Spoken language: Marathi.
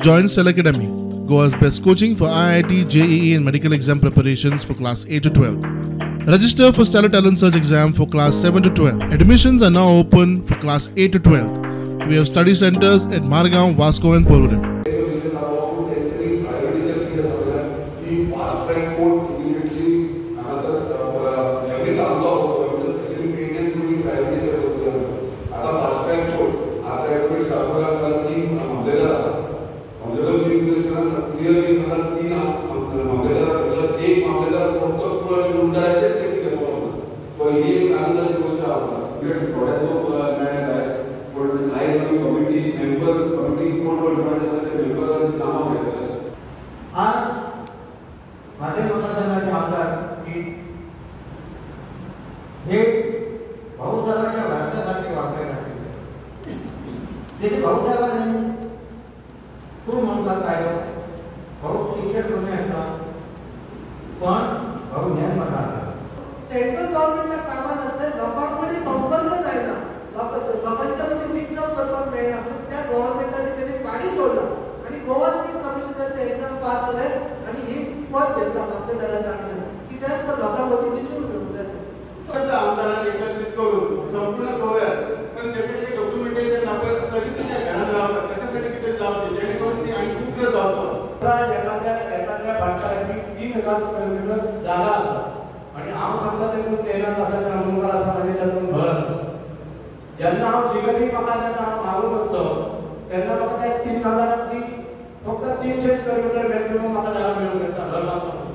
Join Cell Academy, Goa's best coaching for IIT, JEE and medical exam preparations for class 8 to 12. Register for Stellar Talent Search exam for class 7 to 12. Admissions are now open for class 8 to 12. We have study centers at Margam, Vasco and Porvorim. Central गव्हर्नमेंटच्या कामात असते लोकांमध्ये संपर्क जायना लोकांच्या मध्ये मिक्स अप करपाक मेळना त्या गव्हर्नमेंटाचे त्यांनी पाणी सोडलं आणि गोवा स्टेट कमिशनरचे एक्झाम पास झाले आणि ही पद घेतला मतदाराच्या कित्याक तर लोकांमध्ये दिसून येऊक जाय सगळ्या आमदारांना एकत्रित करून संपूर्ण गोव्यात पण त्याचे डॉक्युमेंटेशन आपण तरी त्या घरात लावतात त्याच्यासाठी किती लावते जेणेकरून ती आणि उग्र जातो एखाद्या भारताची 3000 स्क्वेअर मीटर जागा असतात आणि हांव सांगता ते 13 तासाच्या अनुसार असा माझे त्यातून घर जेन्ना हांव लिगली म्हाका जेन्ना हांव मागूंक वचतो तेन्ना म्हाका त्या 3000 फक्त 300 स्क्वेअर मीटर मॅक्सिमम म्हाका जागा मेळूंक येता घर बांदपाक